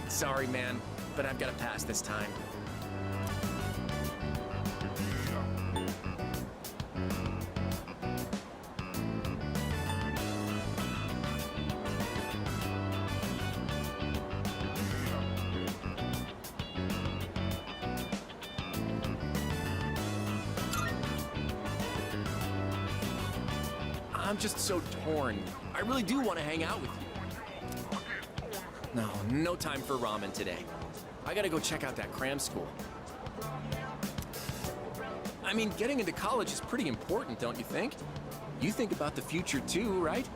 Sorry, man, but I've got to pass this time. I'm just so torn. I really do want to hang out with you. No time for ramen today. I gotta go check out that cram school. I mean, getting into college is pretty important, don't you think? You think about the future too, right?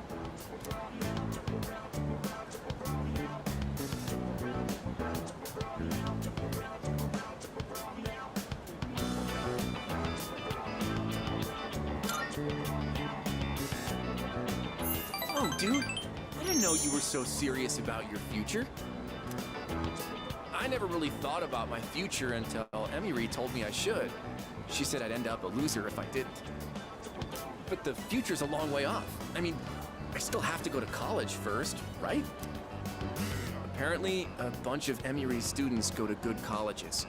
Oh, dude, I didn't know you were so serious about your future. I never really thought about my future until Emily told me I should. She said I'd end up a loser if I didn't. But the future's a long way off. I mean, I still have to go to college first, right? Apparently, a bunch of Emiry's students go to good colleges.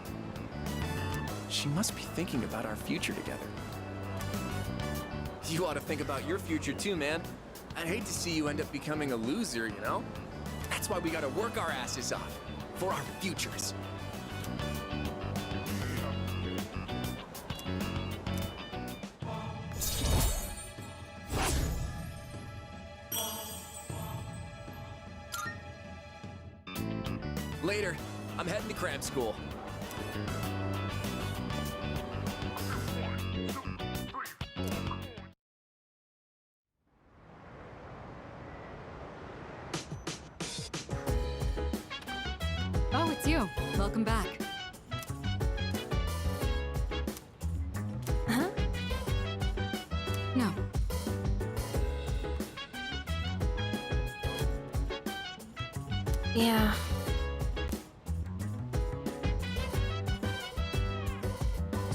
She must be thinking about our future together. You ought to think about your future too, man. I'd hate to see you end up becoming a loser, you know? That's why we gotta work our asses off. For our futures. Later. I'm heading to cram school. Oh, it's you. Welcome back. Huh? No. Yeah.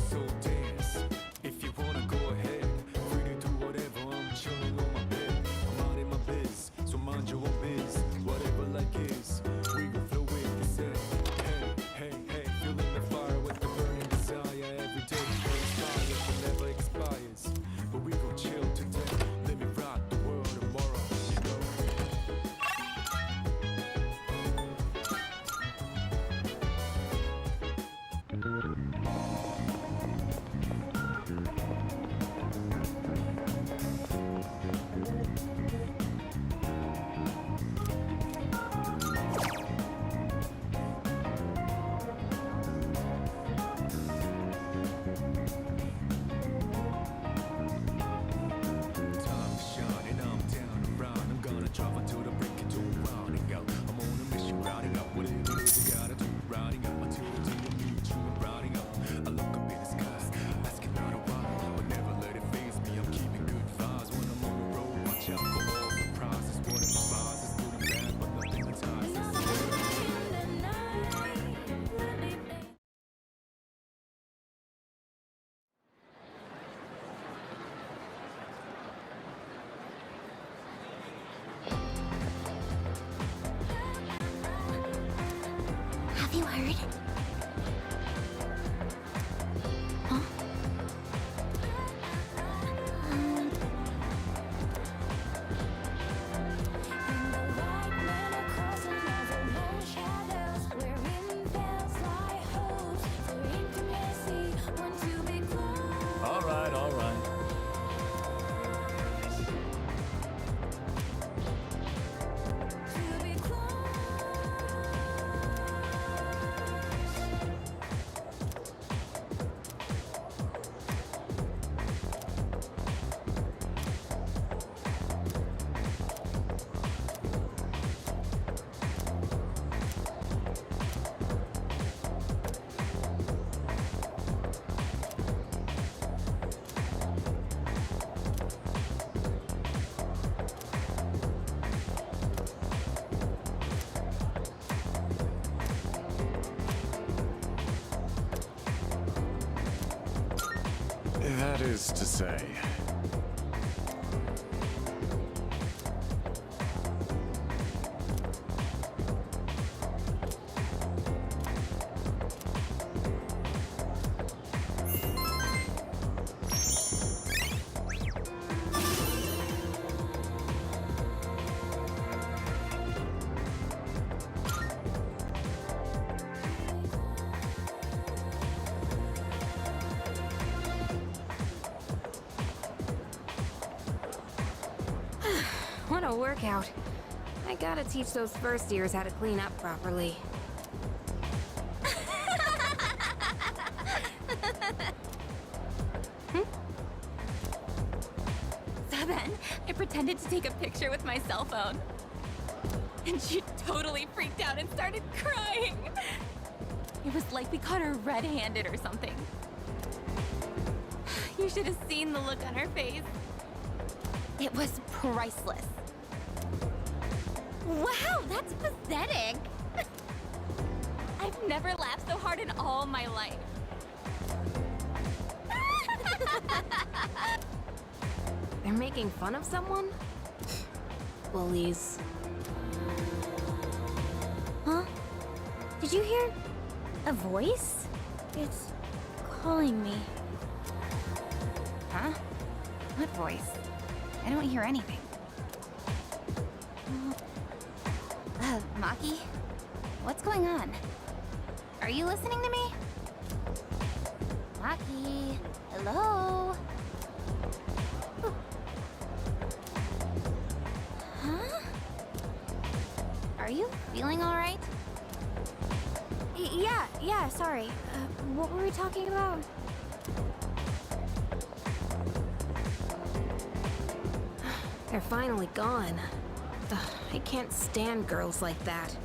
So dance, if you wanna go ahead. Free to do whatever, I'm chilling on my bed. I'm out in my biz, so mind your own biz. Whatever like is, we will flow with the set. Hey, hey, hey, feeling the fire with the burning desire. Every day burns fire that never expires. But we gon' chill today, let me rock the world tomorrow, you know. Time to shine and I'm down around. I'm gonna travel to the break into rounding out. I'm on a mission, rounding up what it is. You gotta do rounding up until the day you meet you and rounding up. I look up in the sky, asking out a while, but never let it faze me. I'm keeping good vibes when I'm on the road. Watch out for all surprises. What if my vibes is good and bad, but nothing entices. Have you heard? Huh? All right, all right. That is to say... What a workout. I gotta teach those first years how to clean up properly. So then, I pretended to take a picture with my cell phone. And she totally freaked out and started crying. It was like we caught her red-handed or something. You should have seen the look on her face. It was priceless. Wow, that's pathetic. I've never laughed so hard in all my life. They're making fun of someone? Bullies. Huh? Did you hear a voice? It's calling me. Huh? What voice? I don't hear anything. Maki? What's going on? Are you listening to me? Maki? Hello? Huh? Are you feeling alright? Yeah, sorry. What were we talking about? They're finally gone. Ugh, I can't stand girls like that.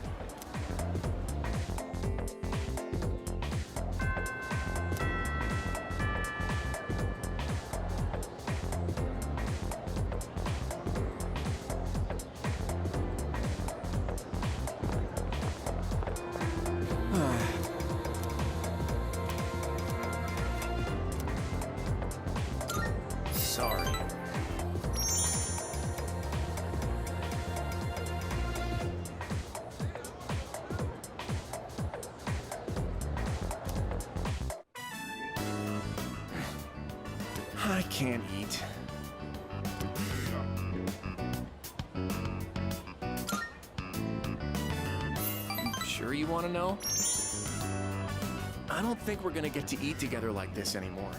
Sorry. I can't eat. Sure you want to know? I don't think we're gonna get to eat together like this anymore.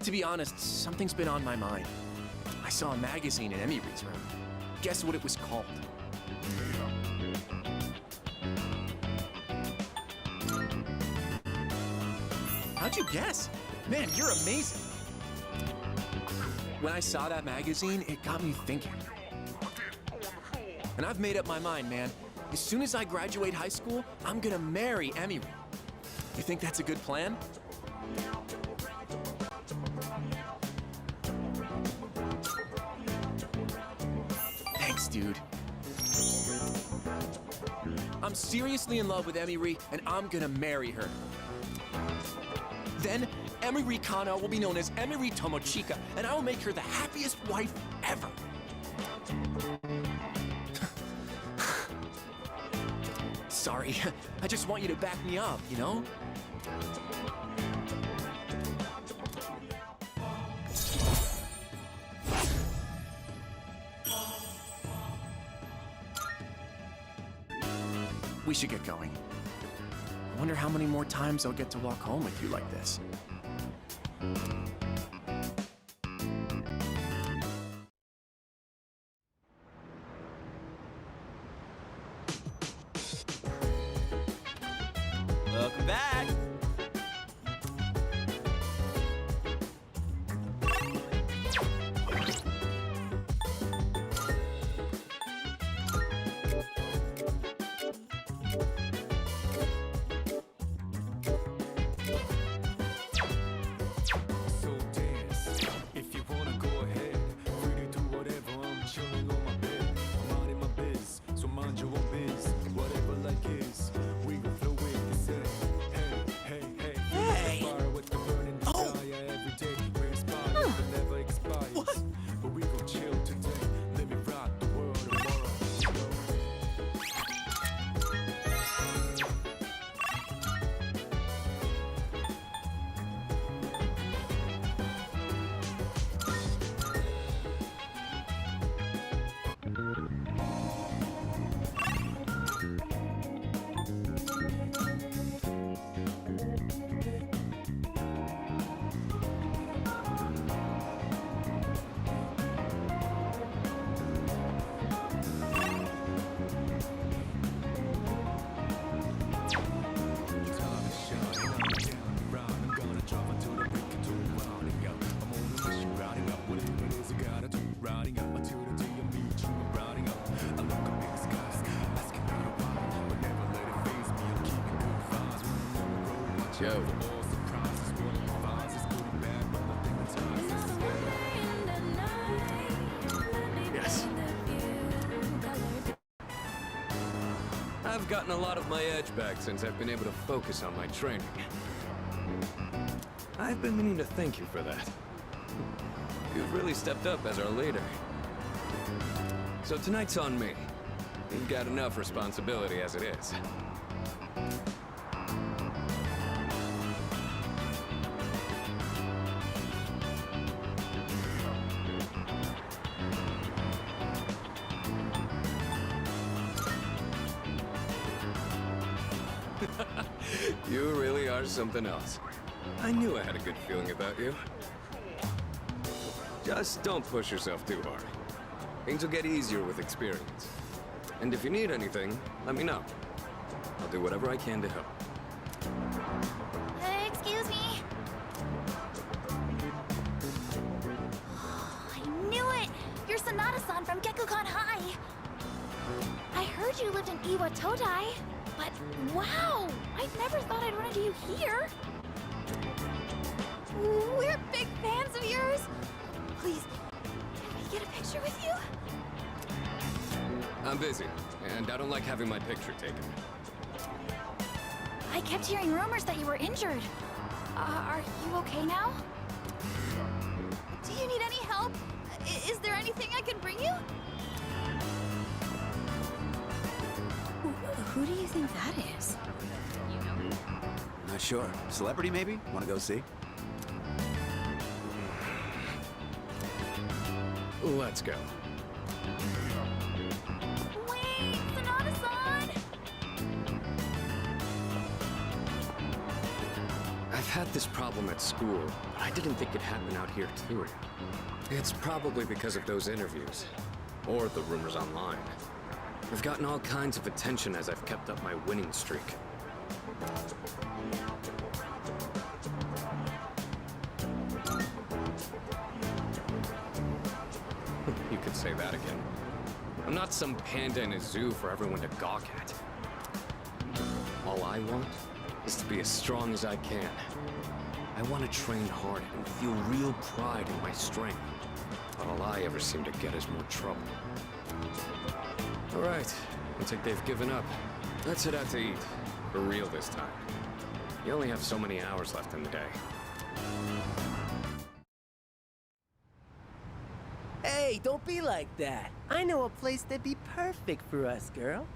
To be honest, something's been on my mind. I saw a magazine in Emiry's room. Guess what it was called? How'd you guess? Man, you're amazing. When I saw that magazine, it got me thinking. And I've made up my mind, man. As soon as I graduate high school, I'm gonna marry Emiry. You think that's a good plan? Thanks, dude. I'm seriously in love with Emiry, and I'm gonna marry her. Then, Emiry Kana will be known as Emiry Tomochika, and I will make her the happiest wife ever. Sorry, I just want you to back me up, you know? We should get going. I wonder how many more times I'll get to walk home with you like this. Welcome back. So dance, if you wanna go ahead. Free to do whatever, I'm chilling on my bed. I'm out in my biz, so mind your own biz. Whatever like is, we gon' flow with this. Hey, Joe. Yes. I've gotten a lot of my edge back since I've been able to focus on my training. I've been meaning to thank you for that. You've really stepped up as our leader. So tonight's on me. You've got enough responsibility as it is. You really are something else. I knew I had a good feeling about you. Just don't push yourself too hard. Things will get easier with experience. And if you need anything, let me know. I'll do whatever I can to help. Excuse me. I knew it! You're Sanada-san from Gekukan High. I heard you lived in Iwa Todai, but wow! I never thought I'd run into you here. We're big fans of yours. Please, can we get a picture with you? I'm busy, and I don't like having my picture taken. I kept hearing rumors that you were injured. Are you okay now? Do you need any help? Is there anything I can bring you? Who do you think that is? Not sure. Celebrity, maybe? Want to go see? Let's go. Wait, Sanada-san! I've had this problem at school, but I didn't think it'd happen out here too. It's probably because of those interviews, or the rumors online. I've gotten all kinds of attention as I've kept up my winning streak. You could say that again. I'm not some panda in a zoo for everyone to gawk at. All I want is to be as strong as I can. I want to train hard and feel real pride in my strength. But all I ever seem to get is more trouble. All right, looks like they've given up. Let's head out to eat. For real this time. You only have so many hours left in the day. Hey, don't be like that. I know a place that'd be perfect for us, girl.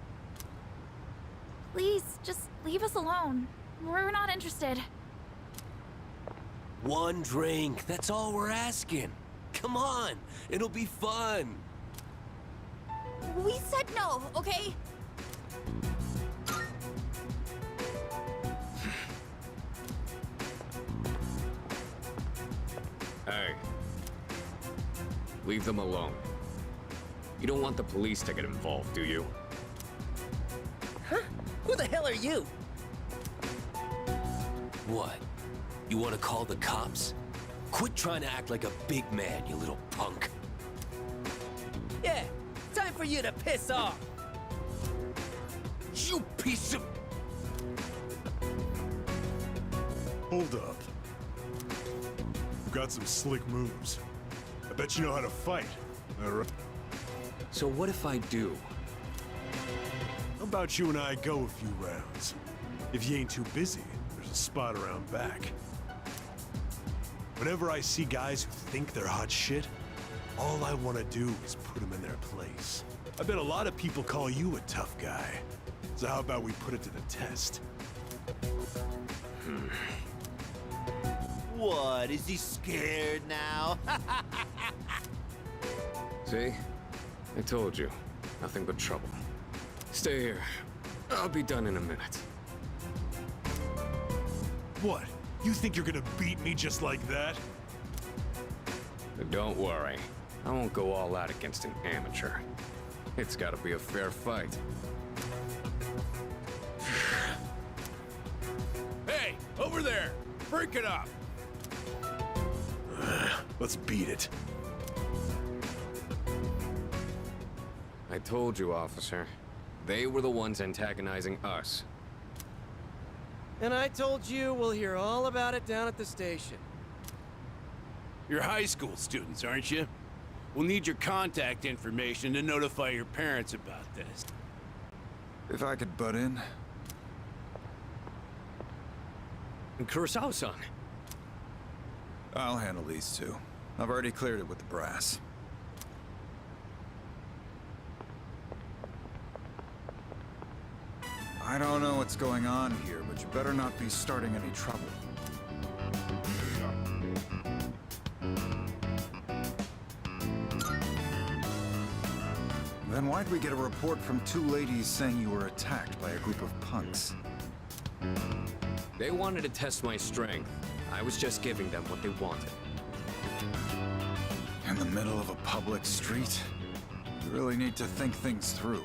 Please, just leave us alone. We're not interested. One drink, that's all we're asking. Come on, it'll be fun. We said no, okay? Hey. Leave them alone. You don't want the police to get involved, do you? Huh? Who the hell are you? What? You want to call the cops? Quit trying to act like a big man, you little punk. Yeah, time for you to piss off. You piece of... Hold up. You've got some slick moves. I bet you know how to fight. All right. So what if I do? How about you and I go a few rounds? If you ain't too busy, there's a spot around back. Whenever I see guys who think they're hot shit, all I want to do is put them in their place. I bet a lot of people call you a tough guy. So how about we put it to the test? What? Is he scared now? See? I told you. Nothing but trouble. Stay here. I'll be done in a minute. What? You think you're gonna beat me just like that? But don't worry. I won't go all out against an amateur. It's gotta be a fair fight. Hey, over there! Break it up! Let's beat it. I told you, officer. They were the ones antagonizing us. And I told you we'll hear all about it down at the station. You're high school students, aren't you? We'll need your contact information to notify your parents about this. If I could butt in. Kurosawa-san. I'll handle these two. I've already cleared it with the brass. I don't know what's going on here, but you better not be starting any trouble. Then why'd we get a report from two ladies saying you were attacked by a group of punks? They wanted to test my strength. I was just giving them what they wanted. In the middle of a public street? You really need to think things through.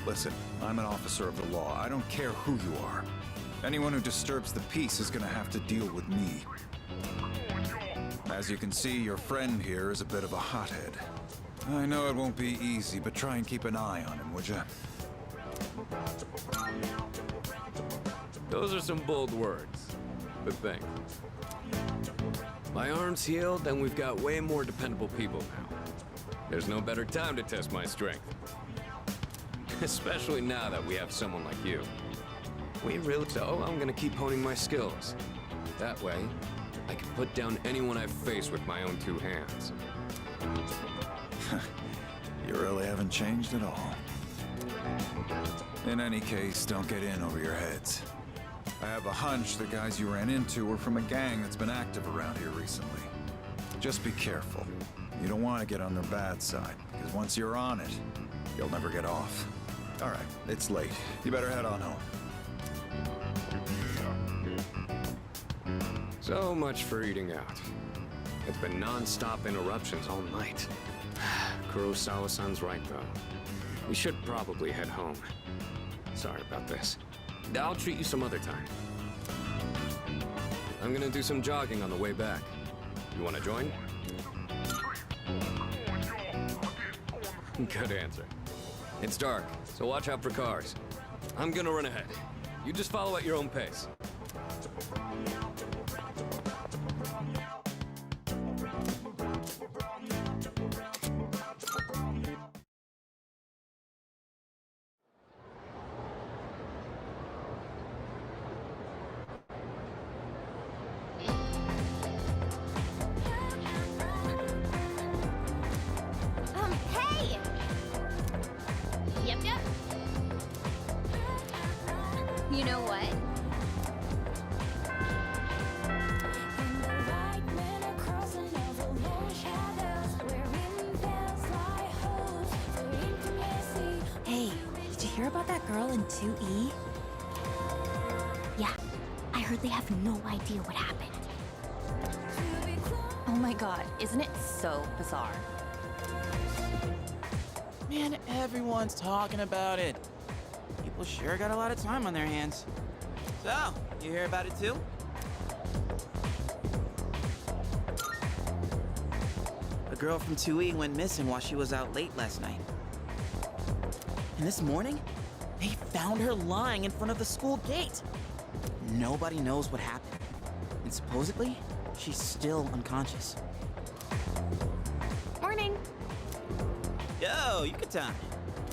Listen, I'm an officer of the law. I don't care who you are. Anyone who disturbs the peace is gonna have to deal with me. As you can see, your friend here is a bit of a hothead. I know it won't be easy, but try and keep an eye on him, would ya? Those are some bold words, but thanks. My arm's healed, and we've got way more dependable people now. There's no better time to test my strength. Especially now that we have someone like you. So I'm gonna keep honing my skills. That way, I can put down anyone I face with my own two hands. You really haven't changed at all. In any case, don't get in over your heads. I have a hunch the guys you ran into were from a gang that's been active around here recently. Just be careful. You don't want to get on their bad side, because once you're on it, you'll never get off. All right, it's late. You better head on home. So much for eating out. It's been non-stop interruptions all night. Kurosawa-san's right, though. We should probably head home. Sorry about this. I'll treat you some other time. I'm gonna do some jogging on the way back. You wanna join? Good answer. It's dark, so watch out for cars. I'm gonna run ahead. You just follow at your own pace. Hey! Yep. You know what? Hey, did you hear about that girl in 2E? Yeah, I heard they have no idea what happened. Oh my god, isn't it so bizarre? Man, everyone's talking about it. People sure got a lot of time on their hands. So, you hear about it too? A girl from 2E went missing while she was out late last night. And this morning, they found her lying in front of the school gate. Nobody knows what happened. And supposedly, she's still unconscious. Morning. Yo, Yucatan.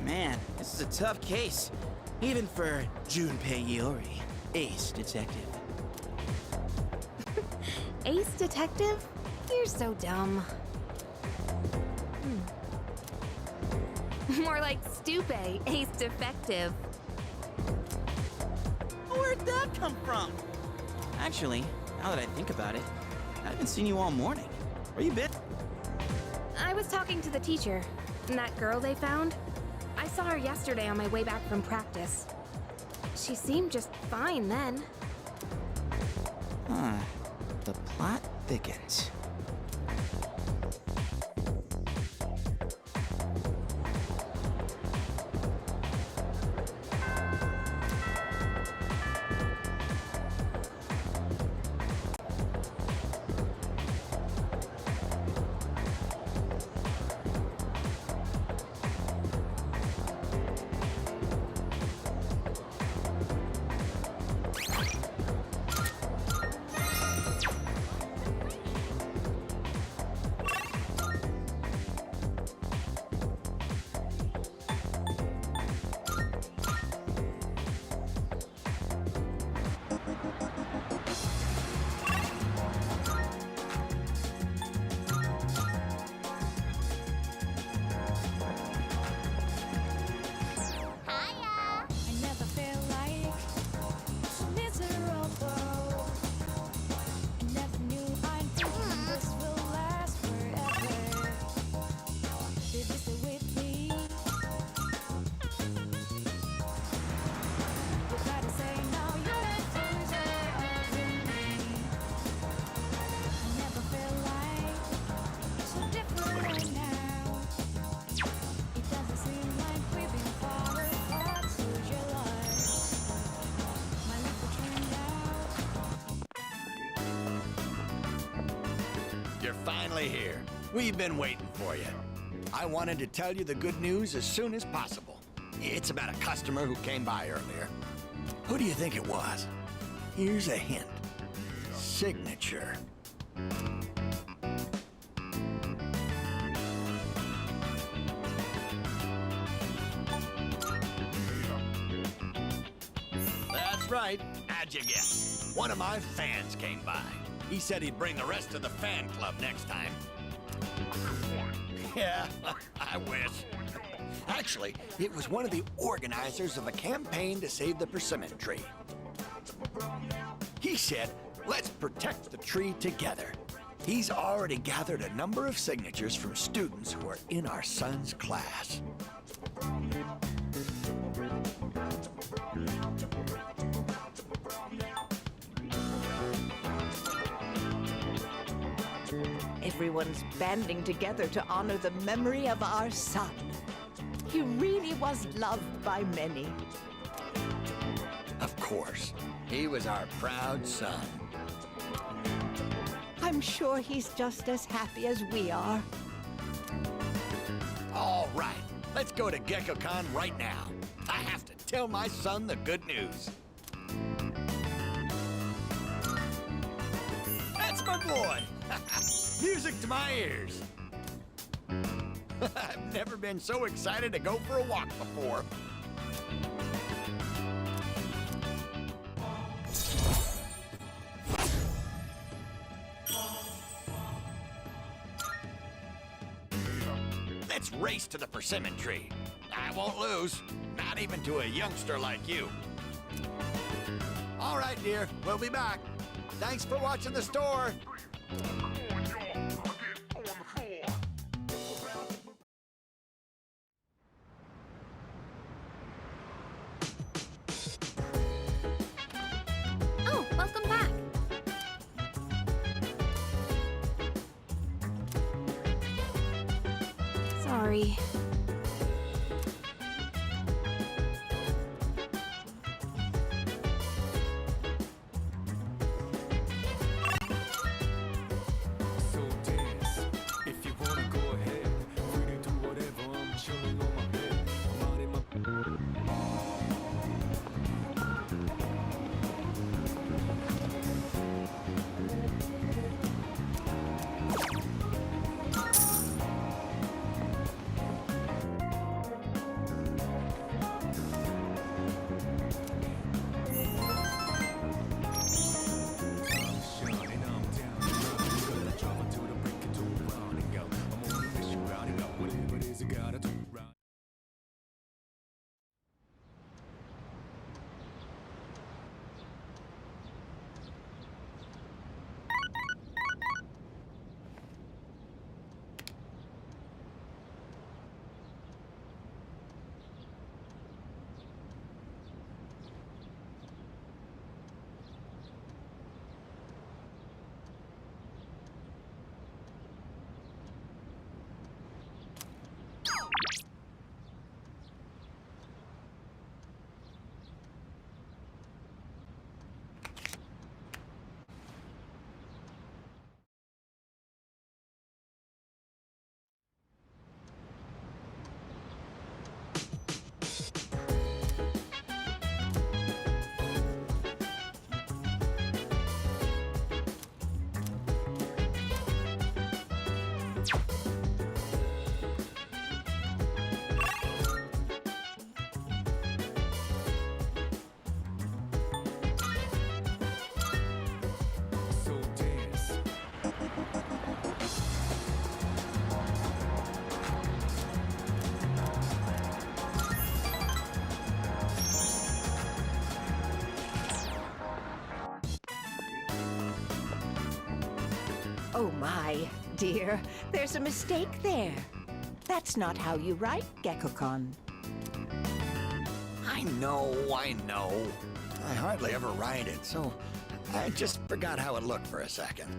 Man, this is a tough case. Even for Junpei Iori, ace detective. Ace detective? You're so dumb. More like Stupe, ace defective. Where'd that come from? Actually, now that I think about it, I haven't seen you all morning. Where you been? I was talking to the teacher. And that girl they found? I saw her yesterday on my way back from practice. She seemed just fine then. Huh. The plot thickens. you're finally here. We've been waiting for you. I wanted to tell you the good news as soon as possible. It's about a customer who came by earlier. Who do you think it was? Here's a hint. Signature. That's right. How'd you guess? One of my fans came by. He said he'd bring the rest of the fan club next time. Yeah, I wish. Actually, it was one of the organizers of a campaign to save the persimmon tree. He said, let's protect the tree together. He's already gathered a number of signatures from students who are in our son's class. Everyone's banding together to honor the memory of our son. He really was loved by many. Of course, he was our proud son. I'm sure he's just as happy as we are. All right, let's go to GeckoCon right now. I have to tell my son the good news. That's my boy! Music to my ears. I've never been so excited to go for a walk before. Let's race to the persimmon tree. I won't lose, not even to a youngster like you. All right, dear, we'll be back. Thanks for watching the store. Oh, welcome back. Sorry. So dance. If you wanna go ahead, free to do whatever. I'm chilling on my bed. I'm out in my shining, I'm down. Gonna drop into the break into a round and go. I'm on a mission, rounding up whatever it is you gotta do. Round. So dance. Oh my, dear, there's a mistake there. That's not how you write GeckoCon. I know. I hardly ever write it, so I just forgot how it looked for a second.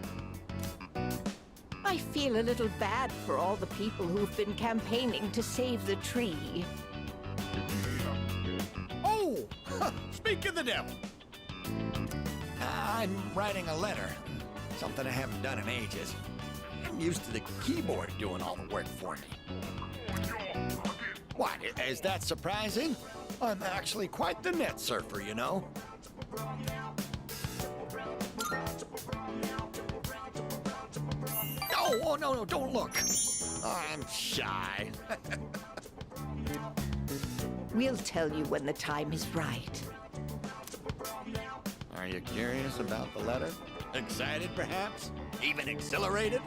I feel a little bad for all the people who've been campaigning to save the tree. Oh! Speak of the devil! I'm writing a letter. Something I haven't done in ages. I'm used to the keyboard doing all the work for me. What, is that surprising? I'm actually quite the net surfer, you know? Oh, no, don't look. I'm shy. We'll tell you when the time is right. Are you curious about the letter? Excited, perhaps? Even exhilarated?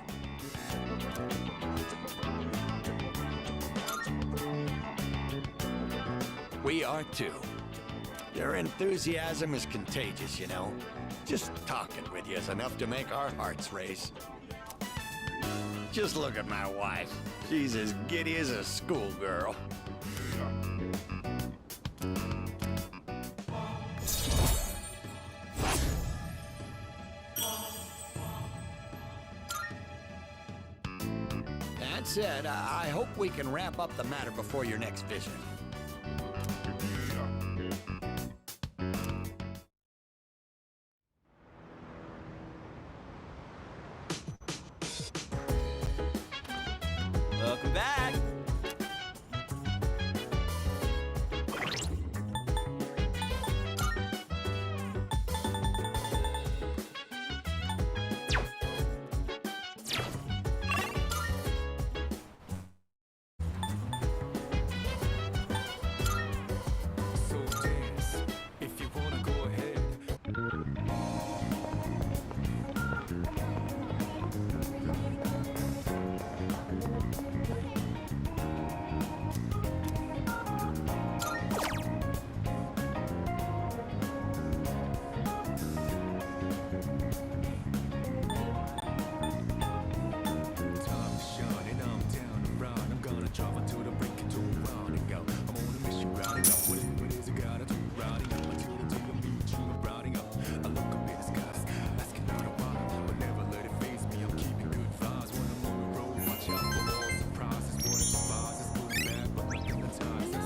We are too. Your enthusiasm is contagious, you know. Just talking with you is enough to make our hearts race. Just look at my wife. She's as giddy as a schoolgirl. That said, I hope we can wrap up the matter before your next visit. Welcome back. So dance, if you wanna go ahead. Time to shine and I'm down and round. I'm gonna drive until the break into round and go. I'm on a mission, riding up. Whatever it is I gotta do, riding up until the day I meet you. I'm riding up. I look up in the skies, asking out a while, but never let it faze me. I'm keeping good vibes when I'm on the road. Watch out for all surprises. What it surprises, good and bad, but nothing that ties us.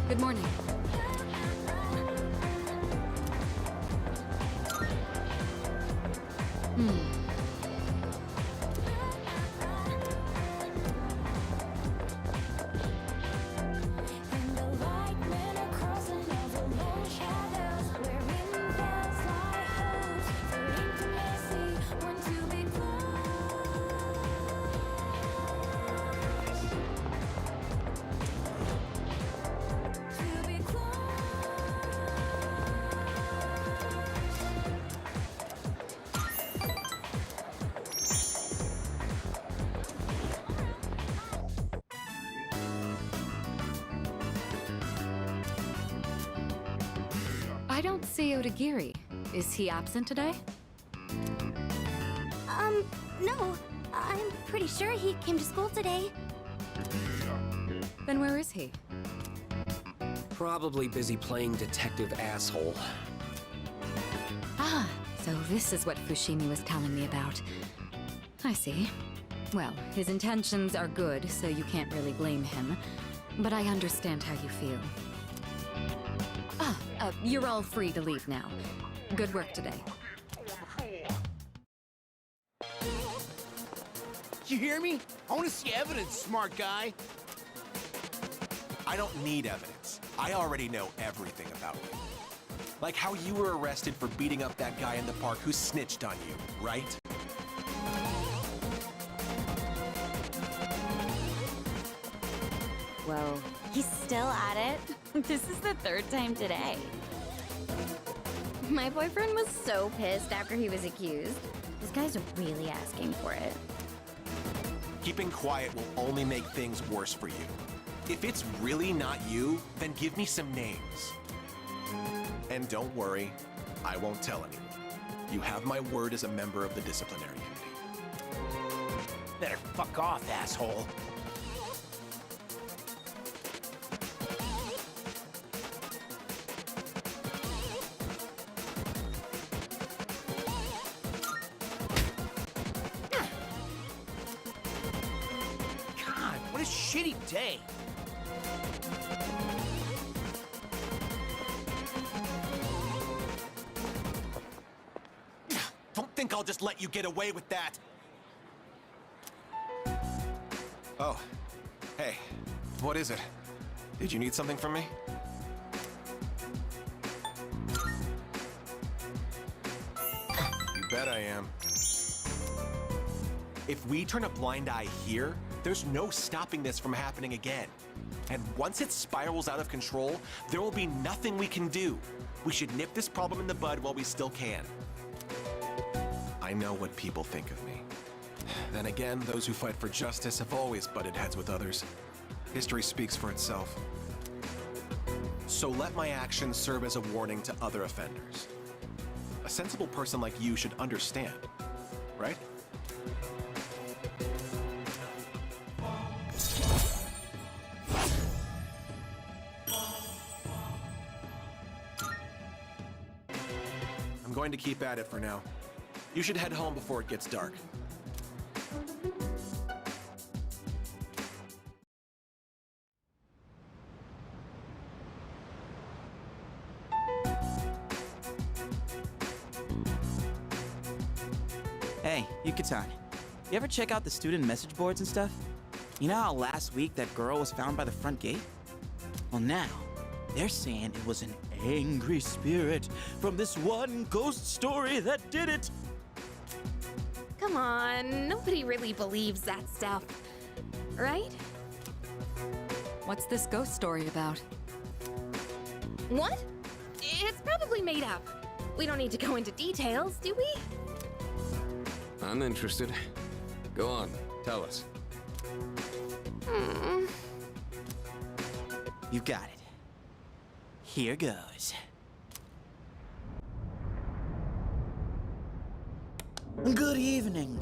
Good morning. I don't see Odagiri. Is he absent today? No. I'm pretty sure he came to school today. Then where is he? Probably busy playing detective asshole. Ah, so this is what Fushimi was telling me about. I see. Well, his intentions are good, so you can't really blame him. But I understand how you feel. You're all free to leave now. Good work today. You hear me? I want to see evidence, smart guy. I don't need evidence. I already know everything about you. Like how you were arrested for beating up that guy in the park who snitched on you, right? Whoa. He's still at it. This is the third time today. My boyfriend was so pissed after he was accused. This guy's really asking for it. Keeping quiet will only make things worse for you. If it's really not you, then give me some names. And don't worry, I won't tell anyone. You have my word as a member of the disciplinary committee. Better fuck off, asshole. What a shitty day. Don't think I'll just let you get away with that. Oh. Hey. What is it? Did you need something from me? You bet I am. If we turn a blind eye here, there's no stopping this from happening again. And once it spirals out of control, there will be nothing we can do. We should nip this problem in the bud while we still can. I know what people think of me. Then again, those who fight for justice have always butted heads with others. History speaks for itself. So let my actions serve as a warning to other offenders. A sensible person like you should understand, right? I'm going to keep at it for now. You should head home before it gets dark. Hey, Yucatan. You ever check out the student message boards and stuff? You know how last week that girl was found by the front gate? Well, now, they're saying it was an angry spirit from this one ghost story that did it. Come on, nobody really believes that stuff, right? What's this ghost story about? What? It's probably made up. We don't need to go into details, do we? I'm interested. Go on, tell us. You got it. Here goes. Good evening,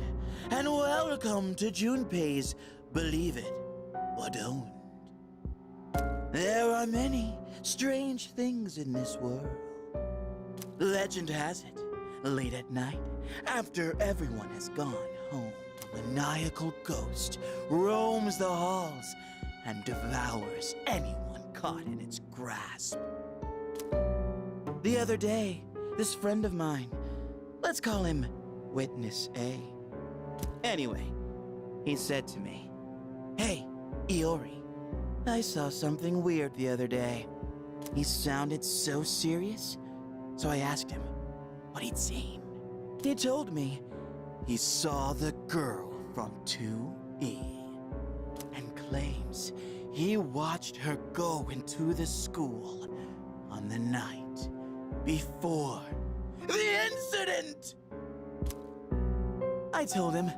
and welcome to Junpei's Believe It or Don't. There are many strange things in this world. Legend has it, late at night, after everyone has gone home, a maniacal ghost roams the halls and devours anyone caught in its grasp. The other day, this friend of mine, let's call him Witness A. Anyway, he said to me, "Hey, Iori, I saw something weird the other day." He sounded so serious, so I asked him what he'd seen. He told me he saw the girl from 2E and claims he watched her go into the school on the night before the incident. I told him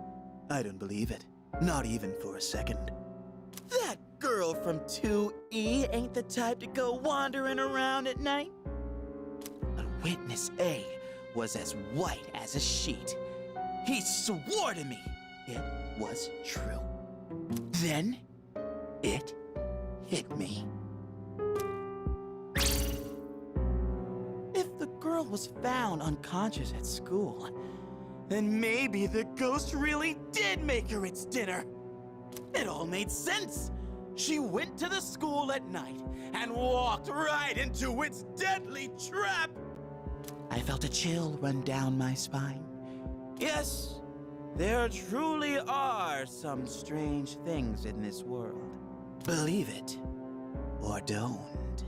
I don't believe it, not even for a second. That girl from 2E ain't the type to go wandering around at night. But Witness A was as white as a sheet. He swore to me it was true. Then, it hit me. If the girl was found unconscious at school, then maybe the ghost really did make her its dinner. It all made sense. She went to the school at night and walked right into its deadly trap. I felt a chill run down my spine. Yes, there truly are some strange things in this world. Believe it or don't.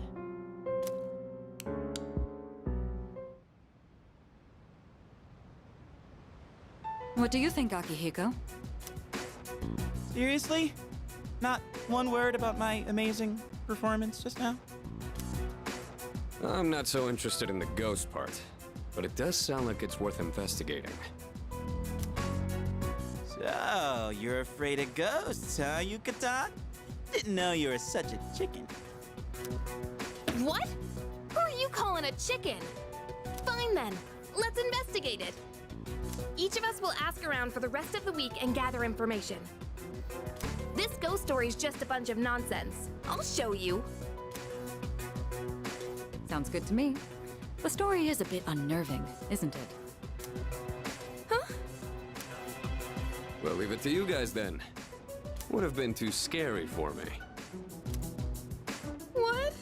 What do you think, Akihiko? Seriously? Not one word about my amazing performance just now? I'm not so interested in the ghost part, but it does sound like it's worth investigating. So, you're afraid of ghosts, huh, Yucatan? Didn't know you were such a chicken. What? Who are you calling a chicken? Fine then, let's investigate it. Each of us will ask around for the rest of the week and gather information. This ghost story's just a bunch of nonsense. I'll show you. Sounds good to me. The story is a bit unnerving, isn't it? We'll leave it to you guys then. would have been too scary for me. What?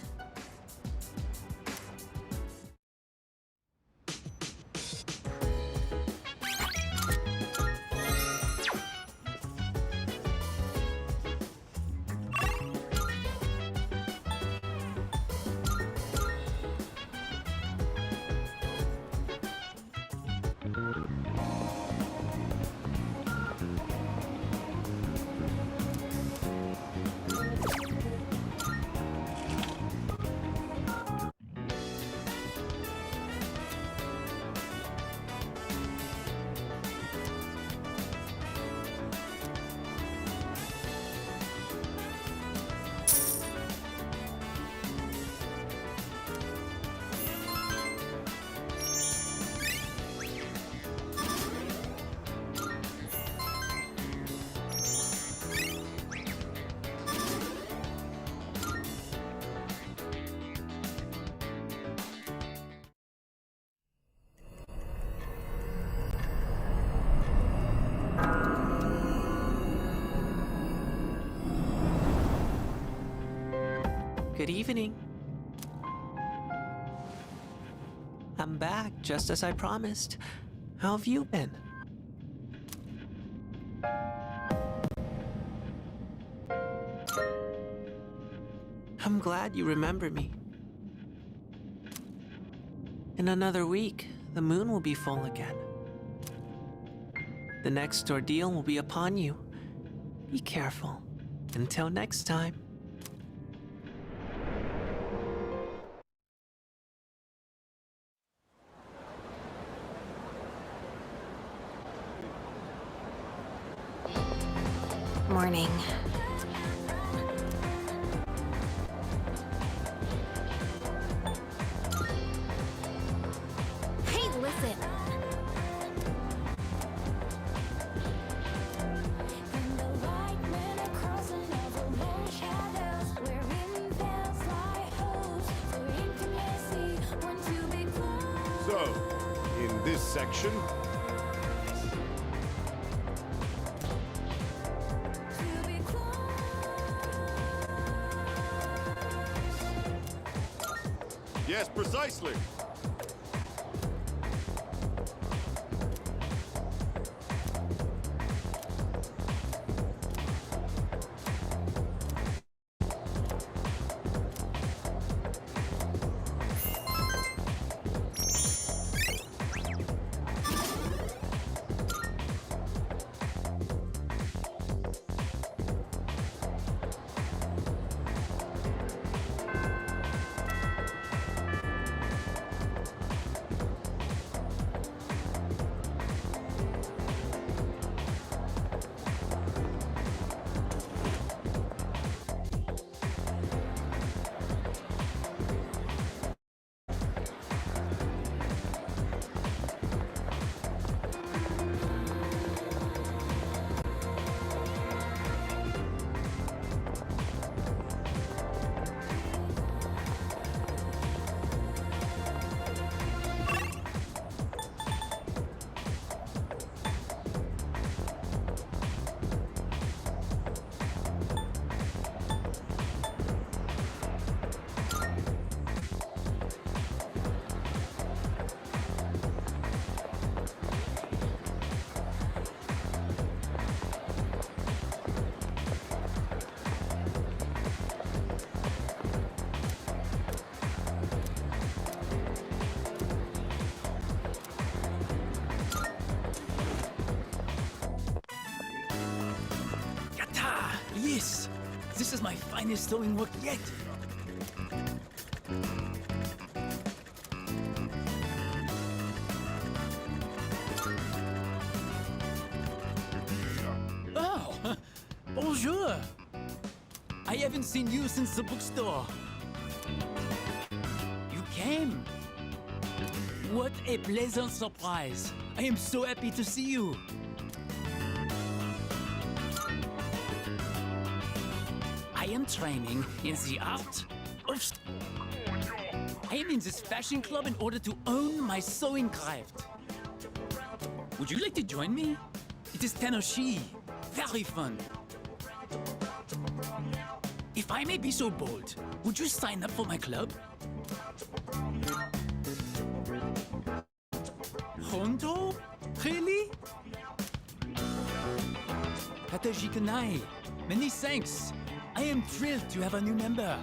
Good evening. I'm back, just as I promised. How have you been? I'm glad you remember me. In another week, the moon will be full again. The next ordeal will be upon you. Be careful. Until next time. Morning. Hey, listen. So, in this section, yes, precisely. Yes! This is my finest sewing work yet! Oh! Bonjour! I haven't seen you since the bookstore. You came! What a pleasant surprise! I am so happy to see you! I am training in the art of... I am in this fashion club in order to own my sewing craft. Would you like to join me? It is Tanoshi. Very fun. I may be so bold, would you sign up for my club? Hondo? Really? Hatajikanai, many thanks. I am thrilled to have a new member.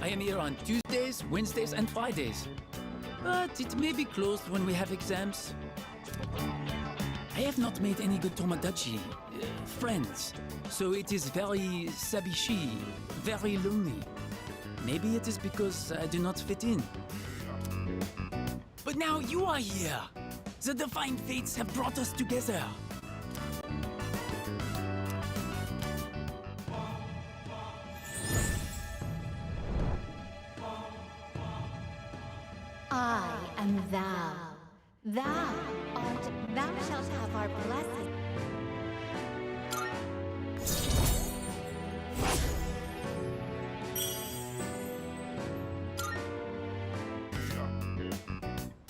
I am here on Tuesdays, Wednesdays, and Fridays. But it may be closed when we have exams. I have not made any good Tomodachi, friends, so it is very sabishi, very lonely. Maybe it is because I do not fit in. But now you are here. The divine fates have brought us together. I am thou. Thou art, thou shalt have our blessing.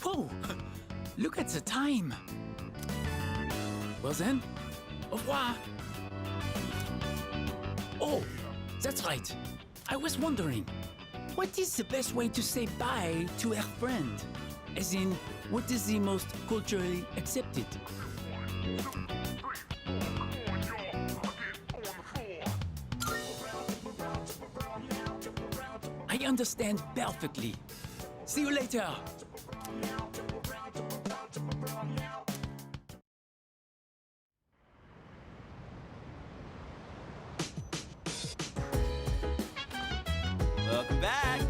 Whoa! Look at the time. Well then, au revoir. Oh, that's right. I was wondering, what is the best way to say bye to a friend? As in, what is the most culturally accepted? I understand perfectly. See you later. Welcome back.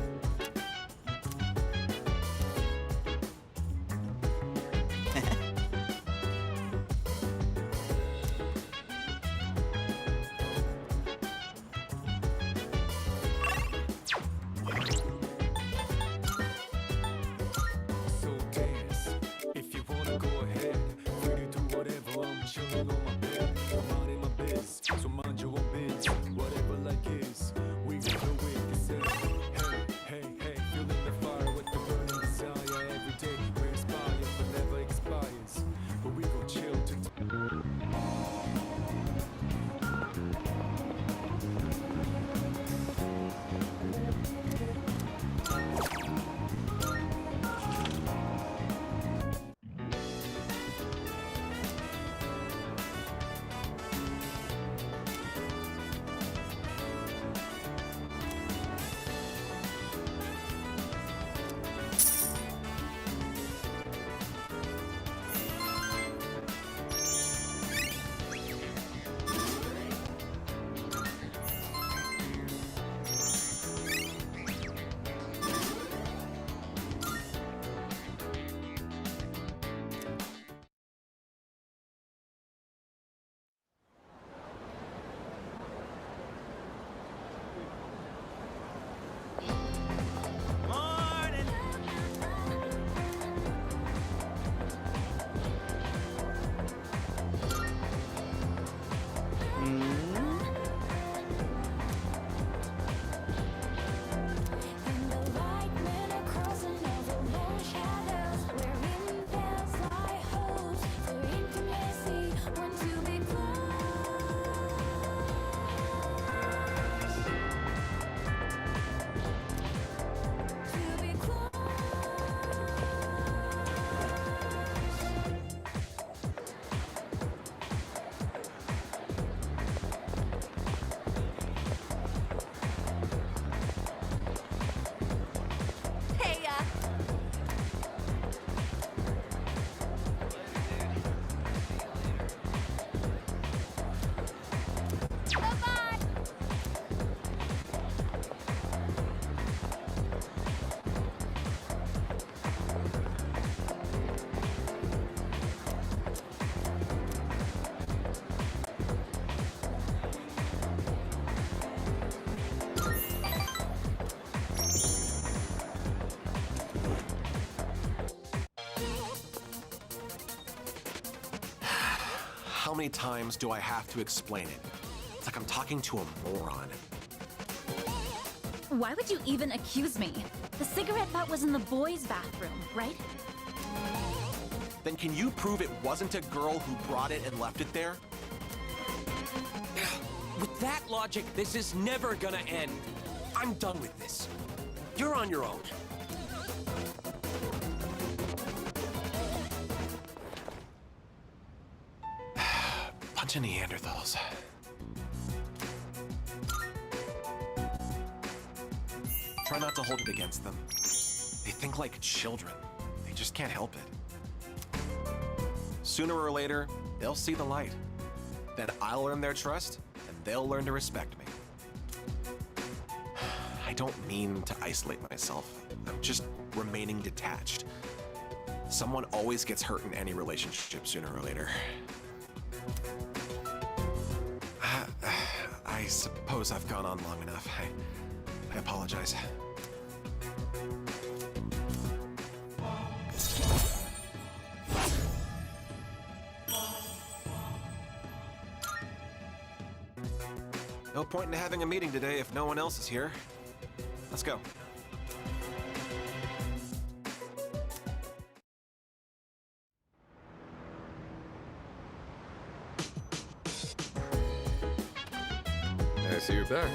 So dance. If you wanna go ahead, free to do whatever. I'm chilling on my bed. I'm out in my biz, so mind your own biz. Whatever like is, we gon' do it. They say, hey, hey, hey, feeling the fire with the burning desire. Every day we inspire, but never expires. But we gon' chill to. How many times do I have to explain it? It's like I'm talking to a moron. Why would you even accuse me? The cigarette butt was in the boys' bathroom, right? Then can you prove it wasn't a girl who brought it and left it there? With that logic, this is never gonna end. I'm done with this. You're on your own. Bunch of Neanderthals. Try not to hold it against them. They think like children. They just can't help it. Sooner or later, they'll see the light. Then I'll earn their trust, and they'll learn to respect me. I don't mean to isolate myself. I'm just remaining detached. Someone always gets hurt in any relationship sooner or later. I suppose I've gone on long enough. I apologize. No point in having a meeting today if no one else is here. Let's go. I see you're back.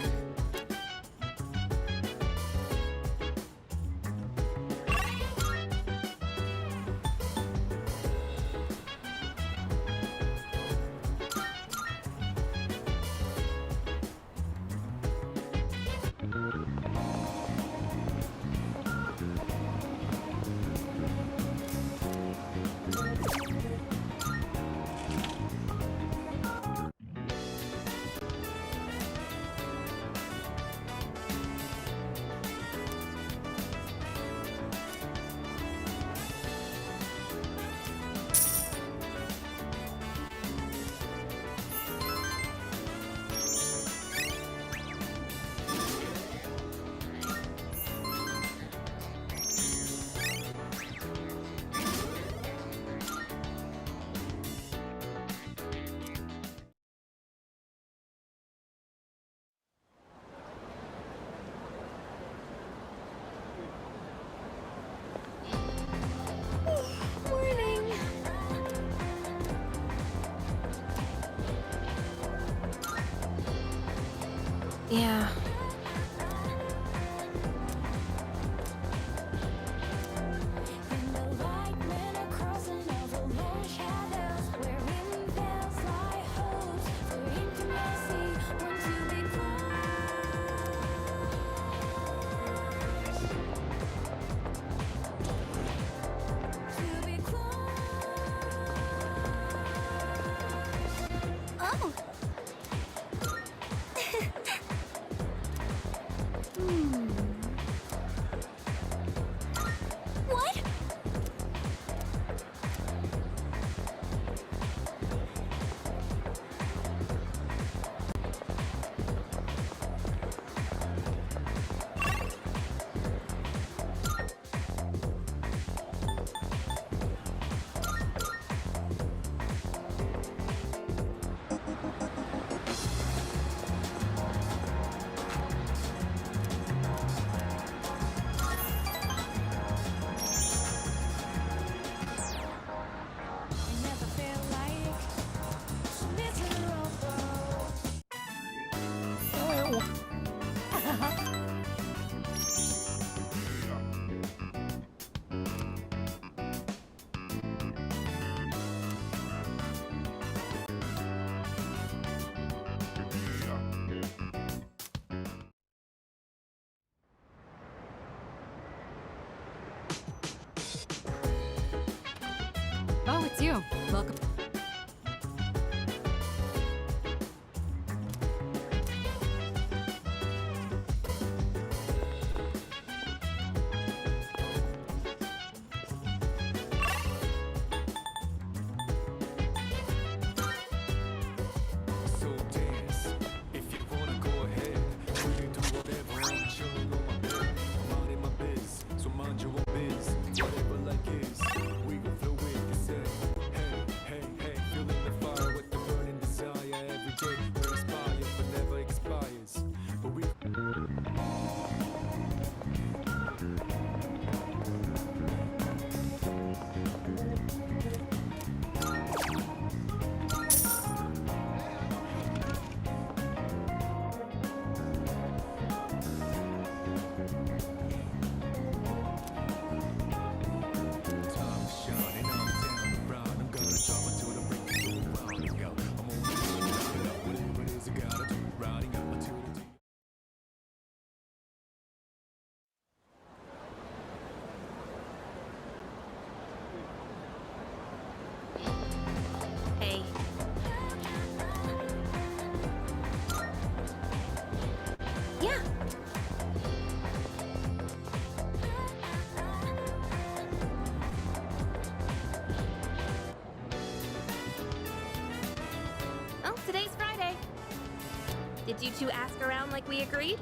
Morning. Yeah. Oh! What? Oh, it's you. Welcome. So dance, if you wanna go ahead. Really do whatever, I'm chilling on my bed. Minding my biz, so mind your own biz. Whatever like is, we gon' flow with the set. Hey, hey, Did you two ask around like we agreed?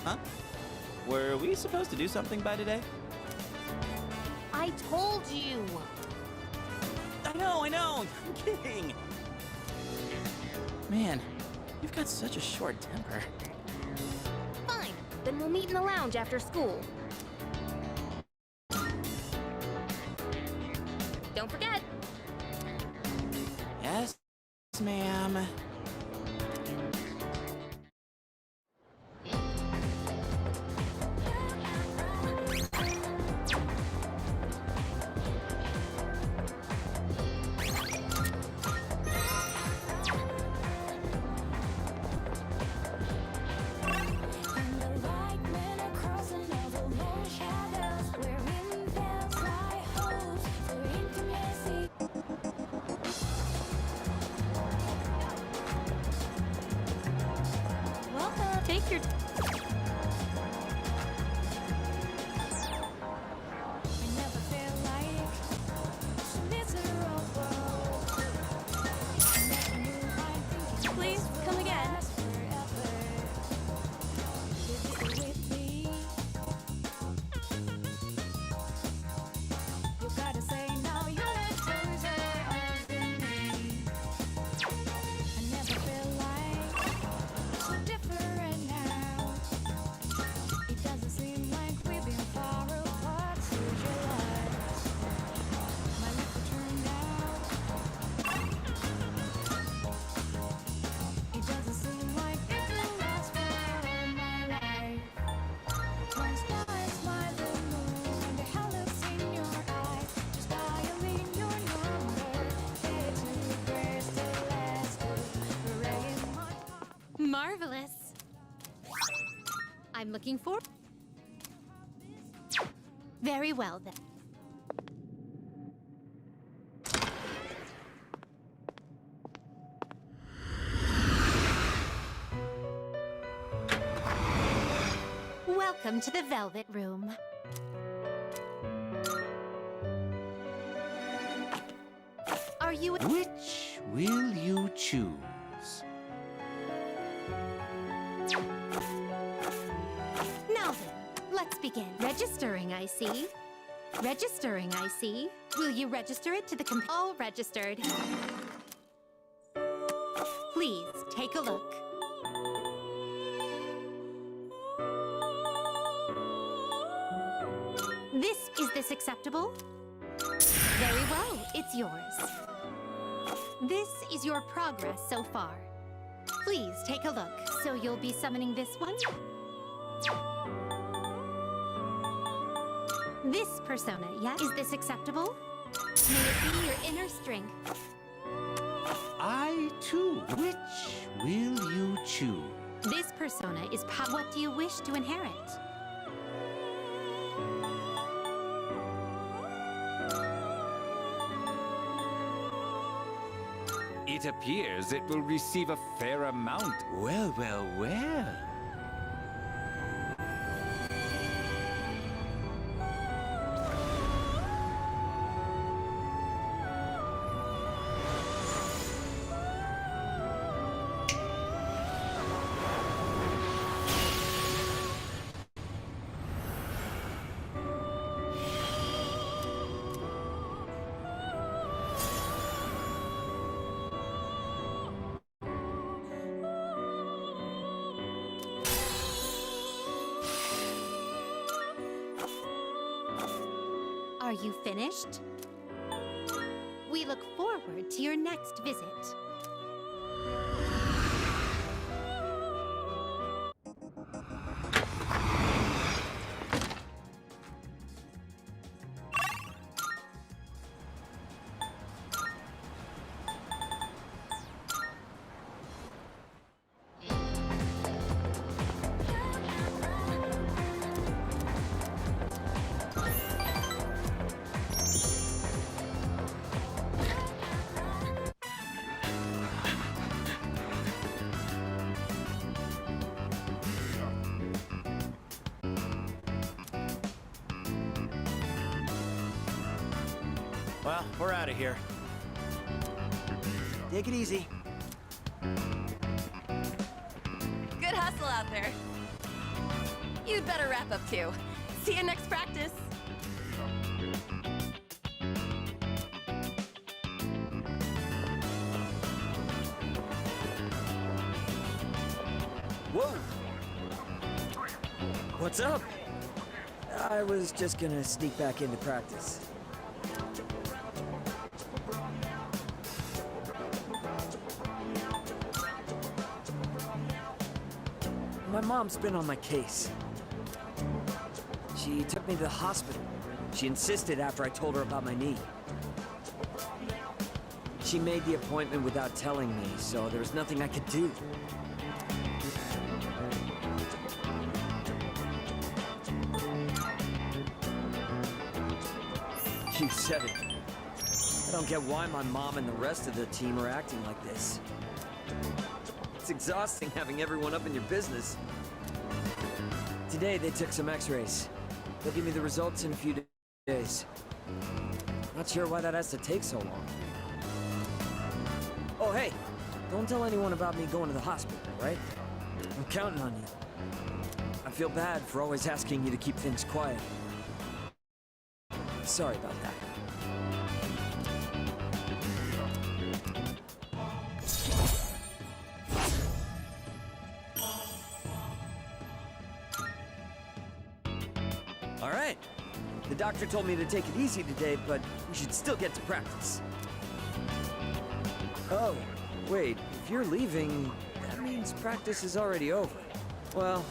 Huh? Were we supposed to do something by today? I told you. I know. I'm kidding. Man, you've got such a short temper. Fine. Then we'll meet in the lounge after school. Don't forget. Yes, ma'am. Take your... Please, come again. Marvelous. I'm looking for... Very well, then. Welcome to the Velvet Room. Are you... Which will you choose? Now then, let's begin. Registering, I see. Registering, I see. Will you register it to the All registered. Please, take a look. Is this acceptable? Very well, it's yours. This is your progress so far. Please take a look. So you'll be summoning this one? This persona, yes? Is this acceptable? May it be your inner strength. I too. Which will you choose? This persona is what do you wish to inherit? It appears it will receive a fair amount. Well, well, well. Are you finished? We look forward to your next visit. Well, we're out of here. Take it easy. hustle out there. You'd better wrap up too. See you next practice. Whoa! What's up? I was just gonna sneak back into practice. My mom's been on my case. She took me to the hospital. She insisted after I told her about my knee. She made the appointment without telling me, so there was nothing I could do. You said it. I don't get why my mom and the rest of the team are acting like this. It's exhausting having everyone up in your business. Today they took some x-rays. They'll give me the results in a few days. Not sure why that has to take so long. Oh hey, don't tell anyone about me going to the hospital, right? I'm counting on you. I feel bad for always asking you to keep things quiet. Sorry about that. All right. The doctor told me to take it easy today, but we should still get to practice. Oh, wait. If you're leaving, that means practice is already over. Well,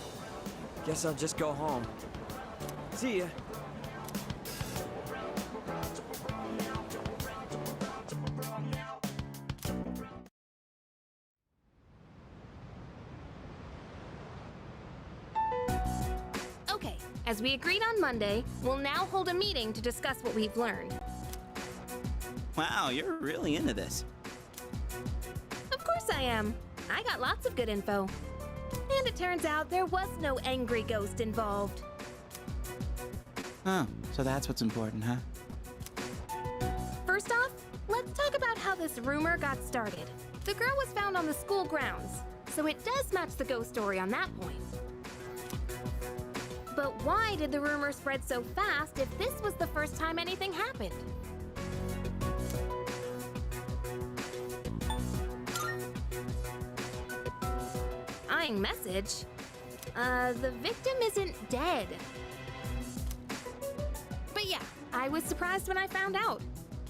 guess I'll just go home. See ya. Okay, as we agreed on Monday, we'll now hold a meeting to discuss what we've learned. Wow, you're really into this. Of course I am. I got lots of good info. And it turns out there was no angry ghost involved. Oh, so that's what's important, huh? First off, let's talk about how this rumor got started. The girl was found on the school grounds, so it does match the ghost story on that point. But why did the rumor spread so fast if this was the first time anything happened? Eyeing message? The victim isn't dead. But yeah, I was surprised when I found out.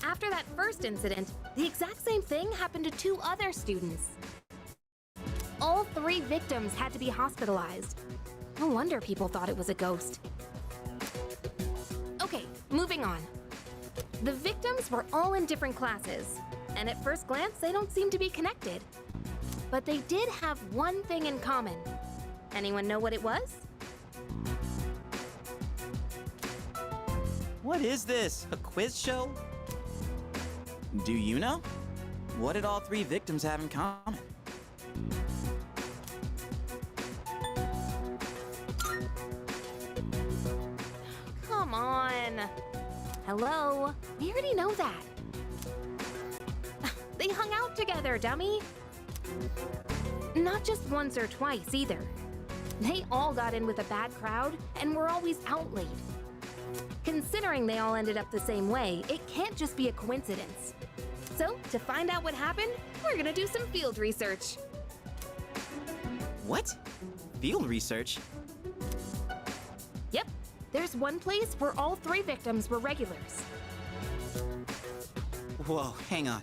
After that first incident, the exact same thing happened to 2 other students. All 3 victims had to be hospitalized. No wonder people thought it was a ghost. Okay, moving on. The victims were all in different classes, and at first glance, they don't seem to be connected. But they did have one thing in common. Anyone know what it was? What is this? A quiz show? Do you know? What did all 3 victims have in common? Come on. Hello? We already know that. They hung out together, dummy. Not just once or twice, either. They all got in with a bad crowd and were always out late. Considering they all ended up the same way, it can't just be a coincidence. So, to find out what happened, we're gonna do some field research. What? Field research? Yep, there's one place where all 3 victims were regulars. Whoa, hang on.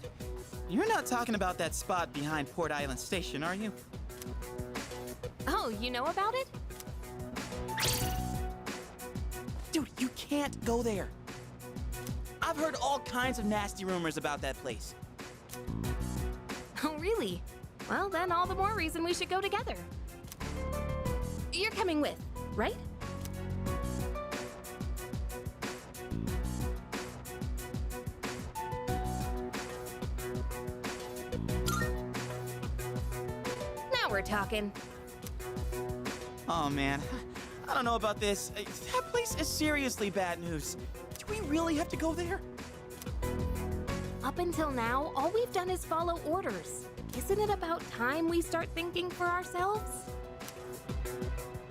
You're not talking about that spot behind Port Island Station, are you? Oh, you know about it? Dude, you can't go there. I've heard all kinds of nasty rumors about that place. Oh, really? Well, then all the more reason we should go together. You're coming with, right? Now we're talking. Oh man, I don't know about this. That place is seriously bad news. Do we really have to go there? Up until now, all we've done is follow orders. Isn't it about time we start thinking for ourselves?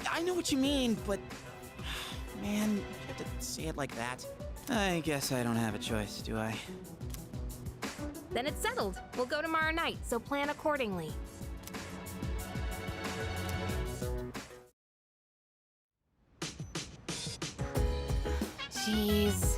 I know what you mean, but... Man, you have to say it like that. I guess I don't have a choice, do I? Then it's settled. We'll go tomorrow night, so plan accordingly. Jeez.